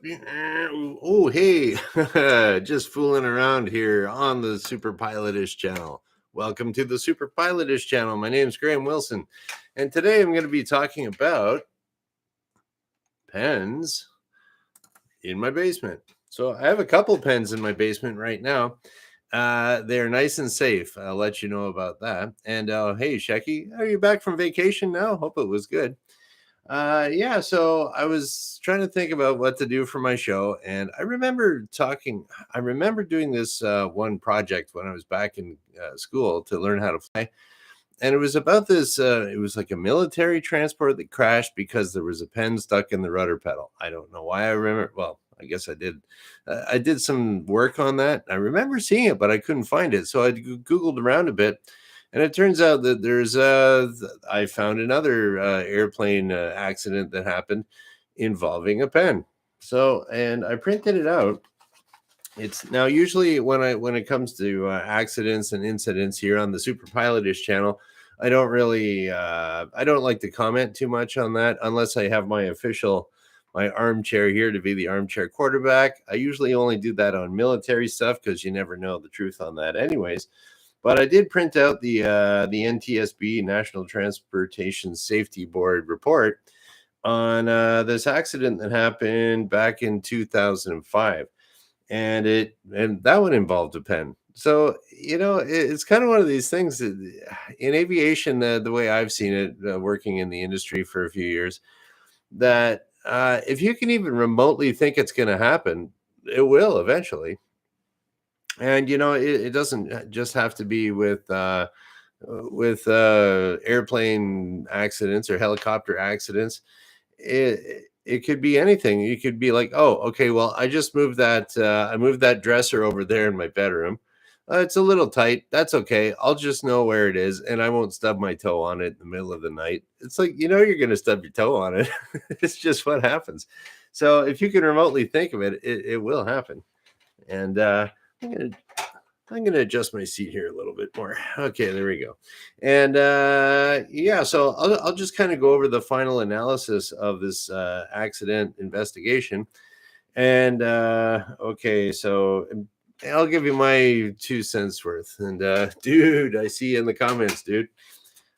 Oh, hey, just fooling around here on the Superpilotish channel. Welcome to the Superpilotish channel. My name is Graham Wilson, and today I'm going to be talking about pens in my basement. So I have a couple pens in my basement right now. They're nice and safe. I'll let you know about that. And hey, Shecky, are you back from vacation now? Hope it was good. Yeah, so I was trying to think about what to do for my show, and I remember doing this one project when I was back in school to learn how to fly. And it was about this, it was like a military transport that crashed because there was a pen stuck in the rudder pedal. I don't know why I remember. Well, I guess I did. I did some work on that. I remember seeing it, but I couldn't find it. So I Googled around a bit. And it turns out that I found another airplane accident that happened involving a pen. So, and I printed it out. It's now usually when it comes to accidents and incidents here on the Super Pilotish channel, I don't like to comment too much on that unless I have my armchair here to be the armchair quarterback. I usually only do that on military stuff because you never know the truth on that, anyways. But I did print out the NTSB National Transportation Safety Board report on this accident that happened back in 2005, and that one involved a pen. So it's kind of one of these things that in aviation, the way I've seen it, working in the industry for a few years, that if you can even remotely think it's going to happen, it will eventually. And it doesn't just have to be with airplane accidents or helicopter accidents. It could be anything. You could be like, oh, okay, well, I moved that dresser over there in my bedroom. It's a little tight. That's okay. I'll just know where it is, and I won't stub my toe on it in the middle of the night. It's like, you're going to stub your toe on it. It's just what happens. So if you can remotely think of it, it will happen. And I'm gonna adjust my seat here a little bit more. Okay, there we go. And yeah, so I'll just kind of go over the final analysis of this accident investigation. And okay, so I'll give you my 2 cents worth. And dude, I see you in the comments, dude.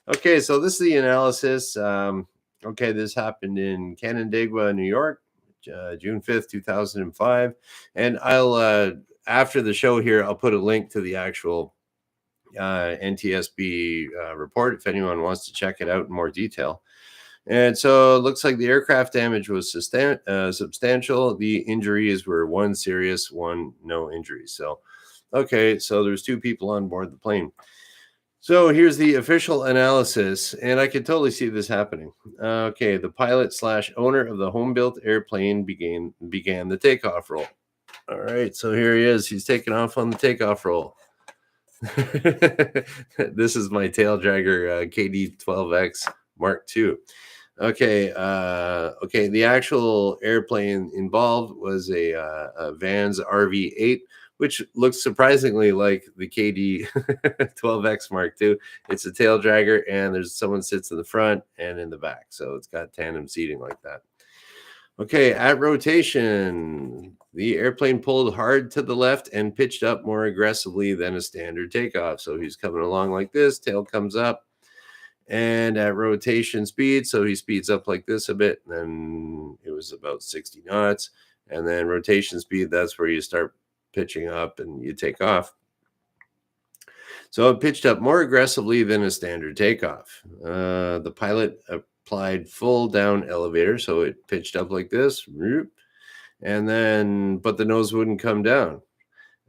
Okay, so this is the analysis. Okay, this happened in Canandaigua, New York, June 5th, 2005. And I'll after the show here, I'll put a link to the actual NTSB report if anyone wants to check it out in more detail. And so it looks like the aircraft damage was substantial. The injuries were one serious, one no injuries. So, okay, so there's 2 people on board the plane. So here's the official analysis, and I can totally see this happening. Okay, the pilot / owner of the home-built airplane began the takeoff roll. All right, so here he is. He's taking off on the takeoff roll. This is my tail dragger KD-12X Mark II. Okay, okay. The actual airplane involved was a Vans RV-8, which looks surprisingly like the KD-12X Mark II. It's a tail dragger, and there's someone sits in the front and in the back, so it's got tandem seating like that. Okay, at rotation, the airplane pulled hard to the left and pitched up more aggressively than a standard takeoff. So he's coming along like this, tail comes up, and at rotation speed, so he speeds up like this a bit, and then it was about 60 knots. And then rotation speed, that's where you start pitching up and you take off. So it pitched up more aggressively than a standard takeoff. The pilot applied full down elevator, so it pitched up like this, and then but the nose wouldn't come down.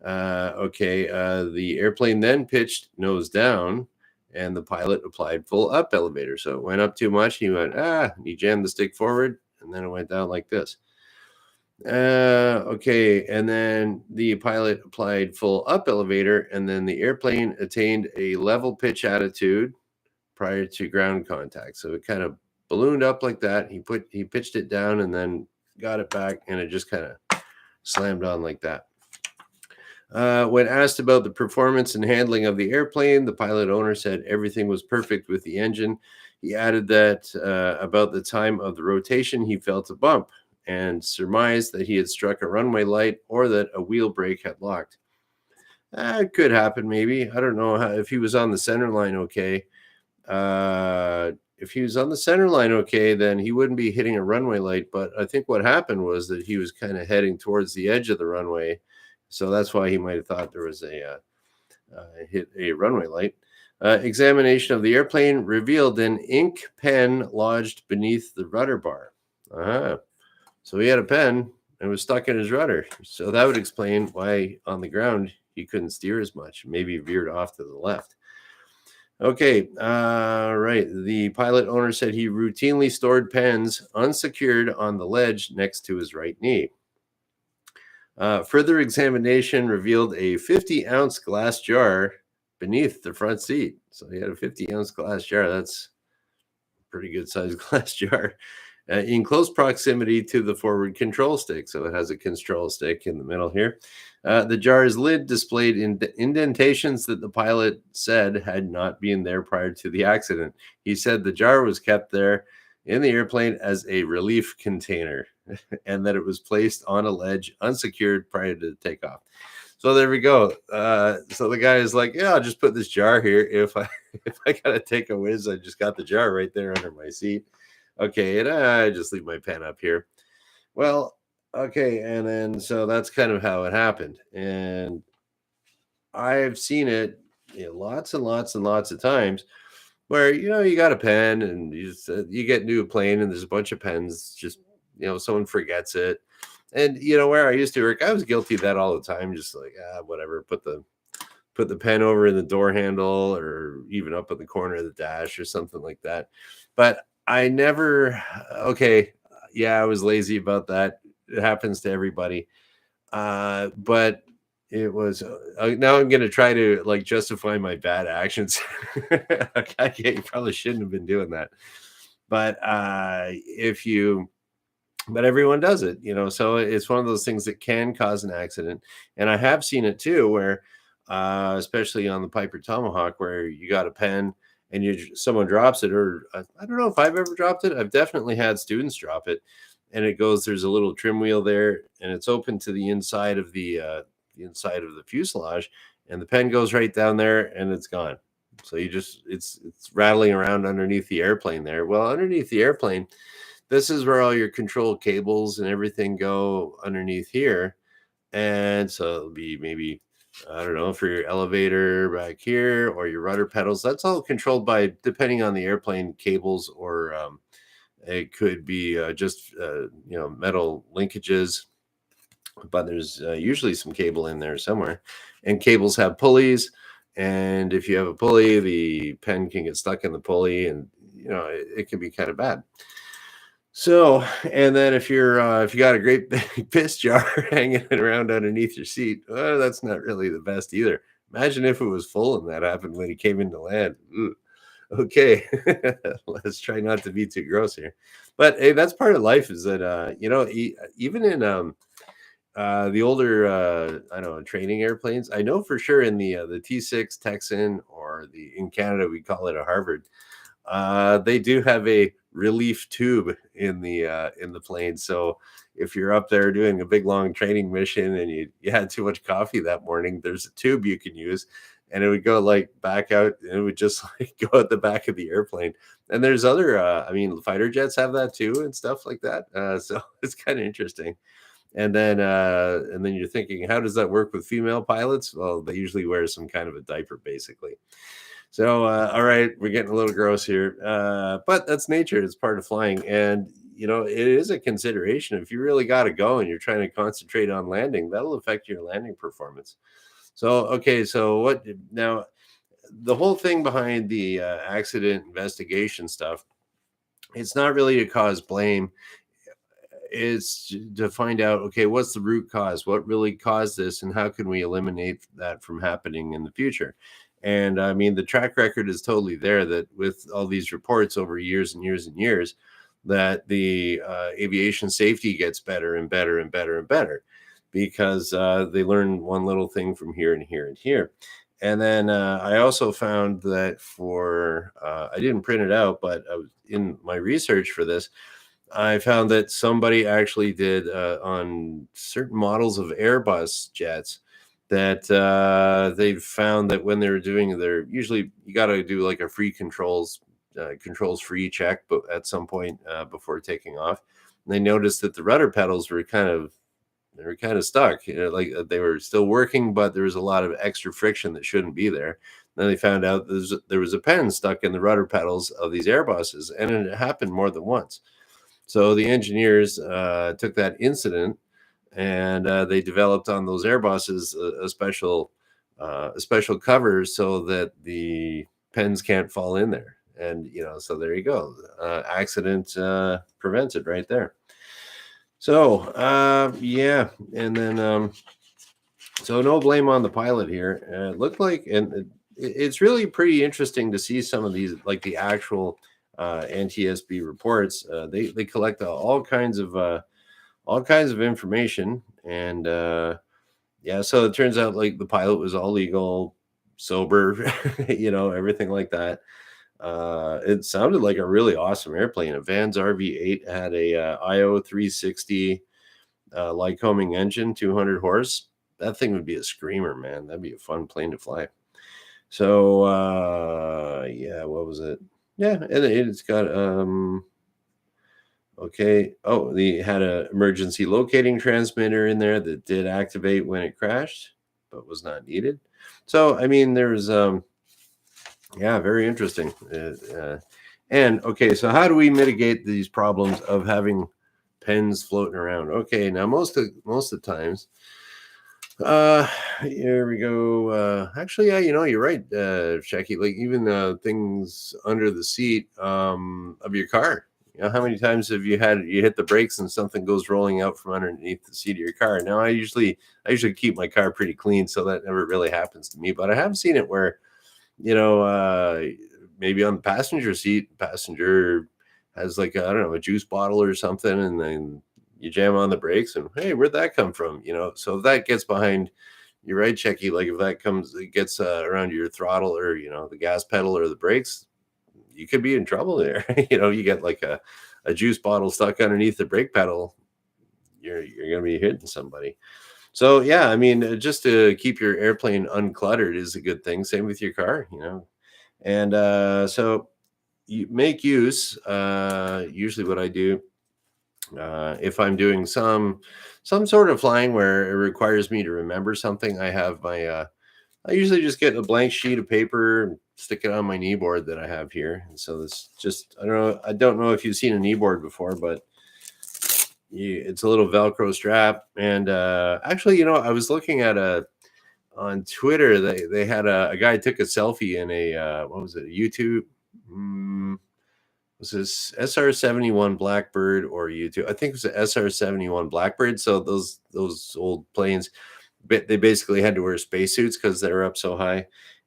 Okay, the airplane then pitched nose down, and the pilot applied full up elevator, so it went up too much. He went he jammed the stick forward, and then it went down like this. Okay, and then the pilot applied full up elevator, and then the airplane attained a level pitch attitude prior to ground contact. So it kind of ballooned up like that. He pitched it down and then got it back, and it just kind of slammed on like that. When asked about the performance and handling of the airplane, the pilot owner said everything was perfect with the engine. He added that about the time of the rotation, he felt a bump, and surmised that he had struck a runway light or that a wheel brake had locked. It could happen, maybe. I don't know if he was on the center line okay. If he was on the center line okay, then he wouldn't be hitting a runway light. But I think what happened was that he was kind of heading towards the edge of the runway. So that's why he might have thought there was hit a runway light. Examination of the airplane revealed an ink pen lodged beneath the rudder bar. So he had a pen and was stuck in his rudder. So that would explain why on the ground he couldn't steer as much. Maybe veered off to the left. Okay, right. The pilot owner said he routinely stored pens unsecured on the ledge next to his right knee. Further examination revealed a 50-ounce glass jar beneath the front seat. So he had a 50-ounce glass jar. That's a pretty good sized glass jar in close proximity to the forward control stick. So it has a control stick in the middle here. The jar's lid displayed indentations that the pilot said had not been there prior to the accident. He said the jar was kept there in the airplane as a relief container and that it was placed on a ledge unsecured prior to the takeoff. So there we go. So the guy is like, yeah, I'll just put this jar here. If I gotta take a whiz, I just got the jar right there under my seat. Okay, and I just leave my pen up here. Well, okay, and then so that's kind of how it happened. And I've seen it lots and lots and lots of times where you got a pen and you get into a plane and there's a bunch of pens, just someone forgets it. And where I used to work, I was guilty of that all the time, just like whatever, put the pen over in the door handle or even up in the corner of the dash or something like that. But I never I was lazy about that. It happens to everybody. But it was now I'm going to try to justify my bad actions. Okay, you probably shouldn't have been doing that. But but everyone does it, so it's one of those things that can cause an accident. And I have seen it too, where especially on the Piper Tomahawk, where you got a pen and someone drops it, or I don't know if I've ever dropped it. I've definitely had students drop it, and there's a little trim wheel there, and it's open to the inside of the fuselage, and the pen goes right down there, and it's gone. So it's rattling around underneath the airplane there. Well, underneath the airplane, this is where all your control cables and everything go underneath here. And so it'll be maybe, I don't know, for your elevator back here or your rudder pedals. That's all controlled by, depending on the airplane, cables, or it could be just, metal linkages. But there's usually some cable in there somewhere. And cables have pulleys. And if you have a pulley, the pen can get stuck in the pulley, and, it can be kind of bad. So, and then if you got a great big piss jar hanging around underneath your seat, well, that's not really the best either. Imagine if it was full and that happened when he came into land. Ooh. Okay, let's try not to be too gross here. But hey, that's part of life, is that even in the older I don't know, training airplanes, I know for sure in the T6 Texan, or in Canada we call it a Harvard. They do have a relief tube in the plane. So if you're up there doing a big long training mission and you had too much coffee that morning, there's a tube you can use, and it would go back out, and it would just go at the back of the airplane. And there's other fighter jets have that too and stuff like that. So it's kind of interesting. And then you're thinking, how does that work with female pilots? Well, they usually wear some kind of a diaper, basically. So, all right, we're getting a little gross here, but that's nature. It's part of flying. And, it is a consideration. If you really got to go and you're trying to concentrate on landing, that'll affect your landing performance. So, okay, so what now? The whole thing behind the accident investigation stuff, it's not really to cause blame. It's to find out, okay, what's the root cause? What really caused this, and how can we eliminate that from happening in the future? And I mean, the track record is totally there, that with all these reports over years and years and years, that the aviation safety gets better and better and better and better, because they learn one little thing from here and here and here. And then I also found that I didn't print it out, but I was in my research for this, I found that somebody actually did on certain models of Airbus jets that they found that when they were doing their, usually you got to do like a free controls free check, but at some point before taking off, and they noticed that the rudder pedals were kind of stuck. Like they were still working, but there was a lot of extra friction that shouldn't be there. Then they found out there was a pen stuck in the rudder pedals of these Airbuses, and it happened more than once. So the engineers took that incident and they developed on those Airbuses a special cover so that the pens can't fall in there. And so there you go, accident prevented right there. So yeah, and then so no blame on the pilot here. It looked like, and it's really pretty interesting to see some of these, like the actual NTSB reports. They collect all kinds of information, and yeah, so it turns out like the pilot was all legal, sober, everything like that. It sounded like a really awesome airplane. A Vans RV8 had a IO 360 Lycoming engine, 200 horse. That thing would be a screamer, man. That'd be a fun plane to fly. So yeah, what was it? Yeah, and it's got okay. Oh, they had a emergency locating transmitter in there that did activate when it crashed, but was not needed. So I mean, there's yeah, very interesting. And okay, so how do we mitigate these problems of having pens floating around? Okay, now most of the times, here we go. Actually, yeah, you're right, Shecky. Like even things under the seat of your car. How many times have you hit the brakes and something goes rolling out from underneath the seat of your car? Now, I usually keep my car pretty clean, so that never really happens to me. But I have seen it where you know, uh, maybe on the passenger seat, passenger has like I don't know, a juice bottle or something, and then you jam on the brakes, and hey, where'd that come from? So if that gets behind, you're right, Checky. Like if it gets around your throttle or the gas pedal or the brakes, you could be in trouble there. You get like a juice bottle stuck underneath the brake pedal, you're gonna be hitting somebody. So yeah, I mean, just to keep your airplane uncluttered is a good thing. Same with your car. And so you make use. Usually, what I do if I'm doing some sort of flying where it requires me to remember something, I have my. I usually just get a blank sheet of paper and stick it on my knee board that I have here. And so this just I don't know if you've seen a knee board before, but it's a little Velcro strap. And actually, I was looking at on Twitter. They had a guy took a selfie in a what was it? A YouTube. Was this SR-71 Blackbird or U2? I think it was the SR-71 Blackbird. So those old planes, they basically had to wear spacesuits because they were up so high.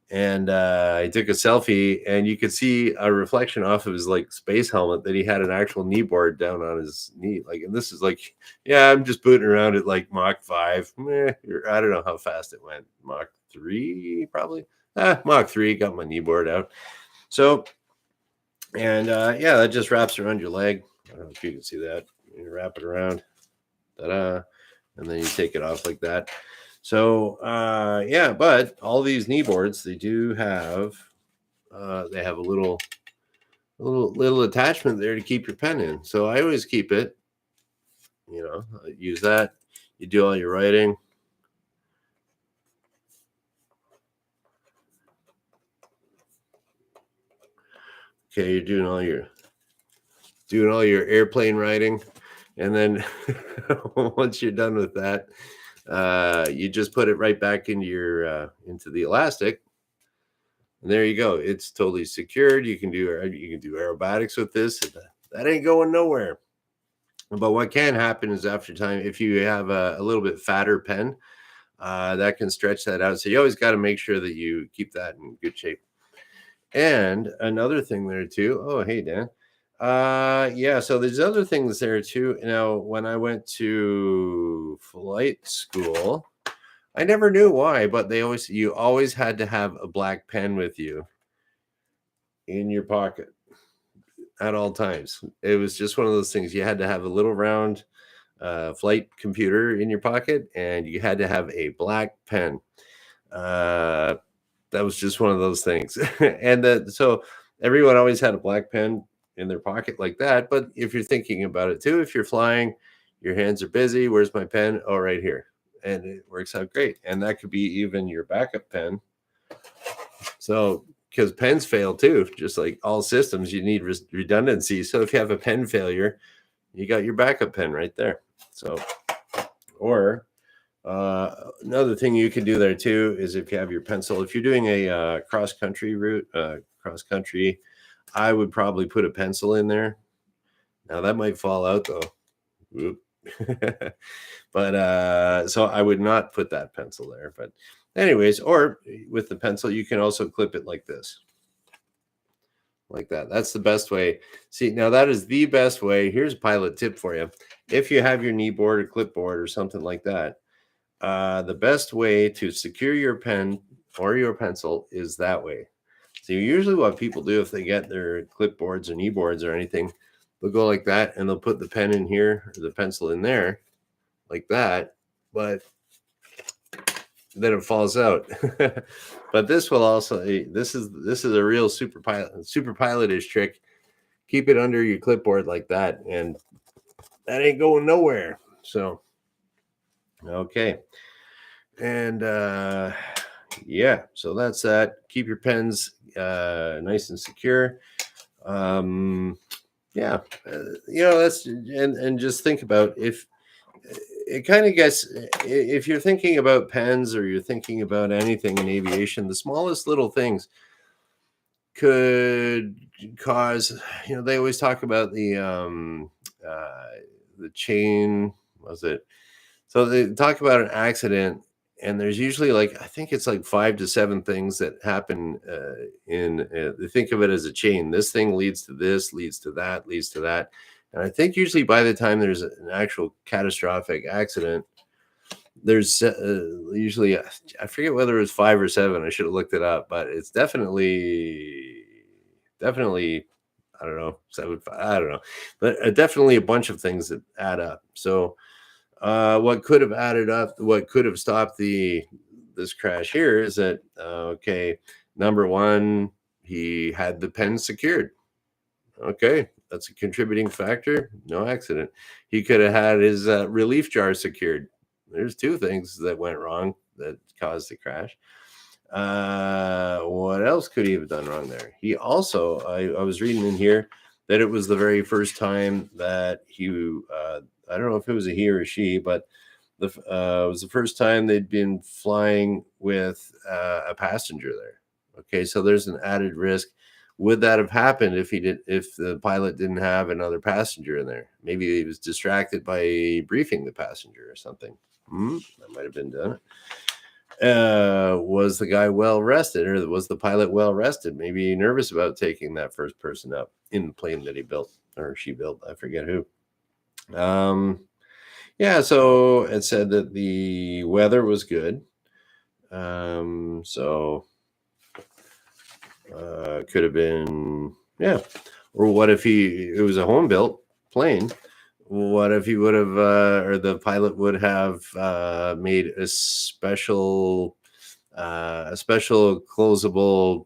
And he took a selfie, and you could see a reflection off of his like space helmet that he had an actual knee board down on his knee. Like, and this is like, yeah, I'm just booting around at like Mach 5. I don't know how fast it went. Mach 3, probably. Mach 3, got my knee board out. So, and yeah, that just wraps around your leg. I don't know if you can see that. You wrap it around. Ta-da. And then you take it off like that. So yeah, but all these knee boards, they do have they have a little attachment there to keep your pen in. So I always keep it, use that. You do all your writing. Okay, you're doing all your airplane writing, and then once you're done with that, you just put it right back into the elastic, and there you go. It's totally secured. You can do aerobatics with this. That ain't going nowhere. But what can happen is after time, if you have a little bit fatter pen, that can stretch that out. So you always got to make sure that you keep that in good shape. And another thing there too. Oh, hey Dan. Yeah, so there's other things there too. Now, when I went to flight school, I never knew why, but you always had to have a black pen with you in your pocket. at all times. It was just one of those things. You had to have a little round flight computer in your pocket, and you had to have a black pen. Uh, that was just one of those things. So everyone always had a black pen in their pocket like that. But if you're thinking about it too, if you're flying, your hands are busy. Where's my pen? Oh, right here. And it works out great. And that could be even your backup pen. So, because pens fail too, just like all systems, you need redundancy. So if you have a pen failure, you got your backup pen right there. So, or another thing you can do there too is if you have your pencil, if you're doing a cross country route, cross country, I would probably put a pencil in there. Now that might fall out though. But so I would not put that pencil there. But anyways, or with the pencil, you can also clip it like this. Like that. That's the best way. See, now that is the best way. Here's a pilot tip for you. If you have your knee board or clipboard or something like that, the best way to secure your pen or your pencil is that way. So usually what people do if they get their clipboards or knee boards or anything, they'll go like that and they'll put the pen in here or the pencil in there like that, but then it falls out. But this will also, this is a real super pilotish trick. Keep it under your clipboard like that, and that ain't going nowhere. So okay. And yeah, so that's that. Keep your pens nice and secure. Yeah, that's and just think about if it kind of gets, if you're thinking about pens or you're thinking about anything in aviation, the smallest little things could cause, they always talk about the chain, was it? So they talk about an accident, and there's usually I think it's like 5 to 7 things that happen they think of it as a chain. This thing leads to this, leads to that, leads to that. And I think usually by the time there's an actual catastrophic accident, there's usually, I forget whether it was 5 or 7. I should have looked it up, but it's definitely, I don't know, 7, 5, I don't know, but definitely a bunch of things that add up. So what could have added up, what could have stopped this crash here is that, okay, number one, he had the pen secured. Okay, that's a contributing factor. No accident. He could have had his relief jar secured. There's 2 things that went wrong that caused the crash. What else could he have done wrong there? He also, I was reading in here that it was the very first time that he, I don't know if it was a he or a she, but it was the first time they'd been flying with a passenger there. Okay, so there's an added risk. Would that have happened if the pilot didn't have another passenger in there? Maybe he was distracted by briefing the passenger or something. That might have been done. Was the guy well rested, or was the pilot well rested? Maybe nervous about taking that first person up in the plane that he built or she built. I forget who. Yeah, so it said that the weather was good. So could have been, yeah. Or what if it was a home built plane? What if he would have, or the pilot would have made a special closable,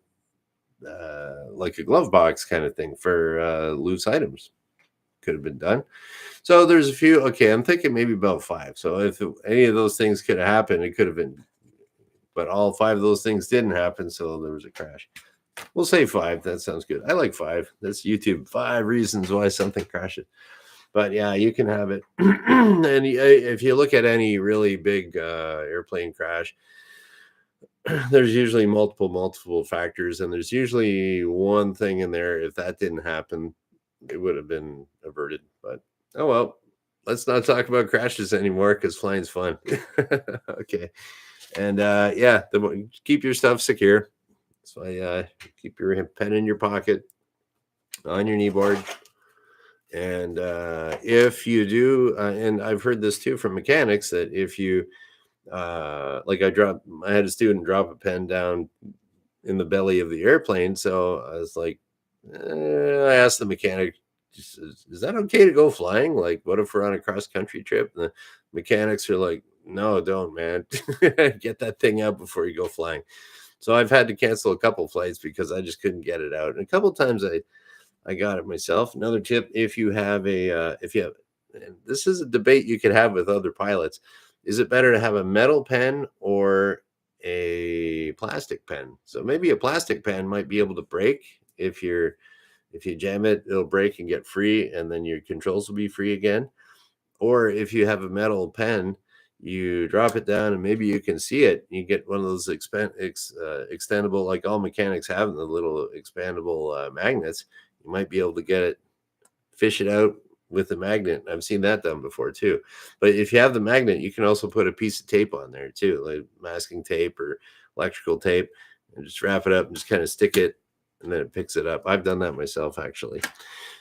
like a glove box kind of thing for loose items? Could have been done. So there's a few. Okay, I'm thinking maybe about 5. So if any of those things could have happened, it could have been, but all 5 of those things didn't happen, so there was a crash. We'll say 5. That sounds good. I like 5. That's YouTube. 5 reasons why something crashes. But yeah, you can have it. And if you look at any really big airplane crash, there's usually multiple factors, and there's usually one thing in there. If that didn't happen, it would have been averted. But oh well, let's not talk about crashes anymore because flying's fun. Okay, and yeah, keep your stuff secure. So keep your pen in your pocket, on your knee board. And if you do, and I've heard this too from mechanics, that if you, I had a student drop a pen down in the belly of the airplane. So I was like, I asked the mechanic, is that okay to go flying? Like, what if we're on a cross country trip? And the mechanics are like, no, don't, man. Get that thing out before you go flying. So I've had to cancel a couple flights because I just couldn't get it out. And a couple times I got it myself. Another tip: if you have if you have, and this is a debate you could have with other pilots, is it better to have a metal pen or a plastic pen? So maybe a plastic pen might be able to break if you jam it, it'll break and get free, and then your controls will be free again. Or if you have a metal pen, you drop it down and maybe you can see it. You get one of those extendable, like all mechanics have, the little expandable magnets. You might be able to get it, fish it out with the magnet. I've seen that done before too. But if you have the magnet, you can also put a piece of tape on there too, like masking tape or electrical tape, and just wrap it up and just kind of stick it, and then it picks it up. I've done that myself, actually.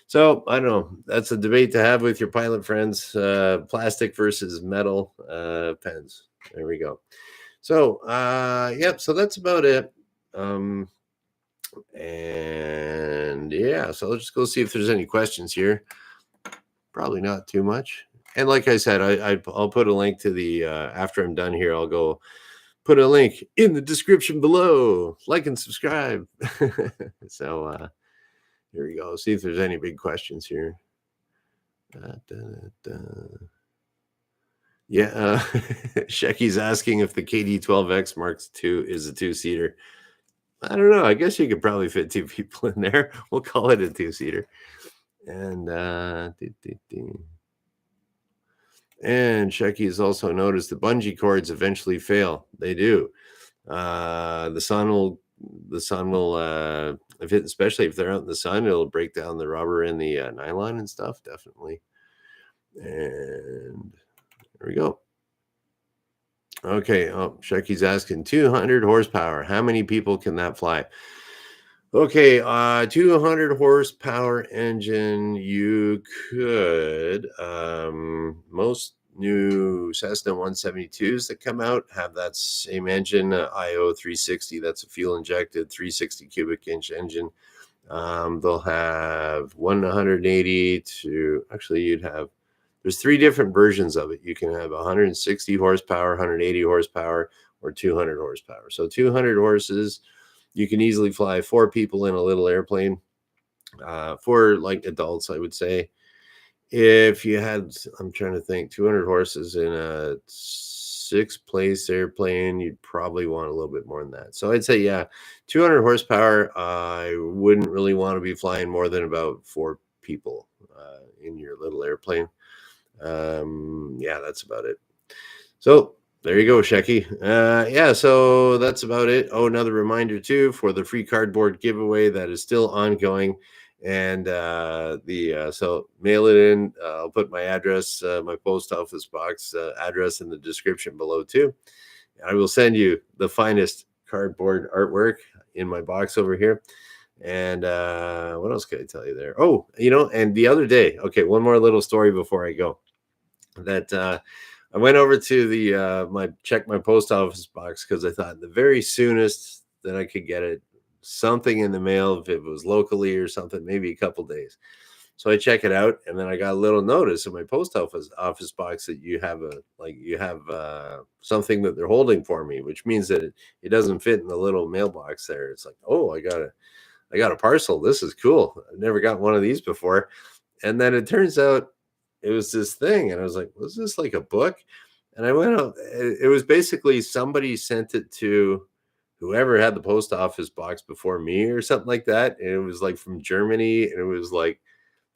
So I don't know. That's a debate to have with your pilot friends. Plastic versus metal pens. There we go. So yep. So that's about it. And yeah. So let's just go see if there's any questions here. Probably not too much. And like I said, I'll put a link to the after I'm done here. I'll go put a link in the description below. Like and subscribe. So here we go. See if there's any big questions here. Yeah, Shecky's asking if the KD-12X Mark II is a two-seater. I don't know. I guess you could probably fit two people in there. We'll call it a two-seater. And Shecky has also noticed the bungee cords eventually fail. They do. The sun will if it, especially if they're out in the sun, it'll break down the rubber and the nylon and stuff, definitely. And there we go. Okay. Oh, Shecky's asking 200 horsepower. How many people can that fly? Okay, 200 horsepower engine. You could most new Cessna 172s that come out have that same engine, IO 360. That's a fuel injected 360 cubic inch engine. They'll have 180 to actually there's three different versions of it. You can have 160 horsepower, 180 horsepower, or 200 horsepower. So 200 horses, you can easily fly 4 people in a little airplane. For like adults, I would say. If you had, I'm trying to think, 200 horses in a 6-place airplane, you'd probably want a little bit more than that. So I'd say, yeah, 200 horsepower. I wouldn't really want to be flying more than about 4 people in your little airplane. Yeah, that's about it. So there you go, Shecky. Yeah, so that's about it. Oh, another reminder too for the free cardboard giveaway that is still ongoing. And so mail it in. I'll put my address, my post office box address in the description below too. I will send you the finest cardboard artwork in my box over here. And what else can I tell you there? Oh, and the other day, okay, one more little story before I go. That I went over to the check my post office box because I thought the very soonest that I could get it, something in the mail, if it was locally or something, maybe a couple days. So I check it out, and then I got a little notice in my post office box that you have something that they're holding for me, which means that it doesn't fit in the little mailbox there. It's like, oh, I got a parcel. This is cool. I've never got one of these before. And then it turns out it was this thing, and I was like, was this like a book? And I went out. It was basically somebody sent it to whoever had the post office box before me or something like that. And it was like from Germany, and it was like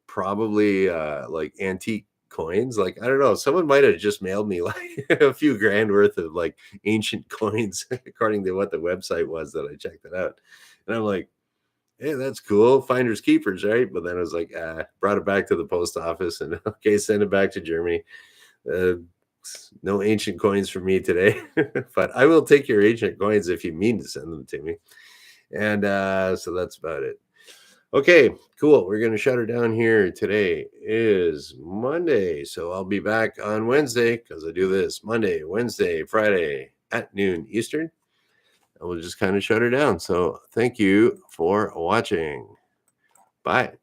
probably like antique coins. Like, I don't know, someone might have just mailed me like a few grand worth of like ancient coins, according to what the website was that I checked it out. And I'm like, hey, that's cool. Finders keepers, right? But then I was like, brought it back to the post office and okay, send it back to Germany. No ancient coins for me today, but I will take your ancient coins if you mean to send them to me. And so that's about it. Okay, cool. We're going to shut her down here. Today is Monday, so I'll be back on Wednesday because I do this Monday, Wednesday, Friday at noon Eastern. And we'll just kind of shut her down. So thank you for watching. Bye.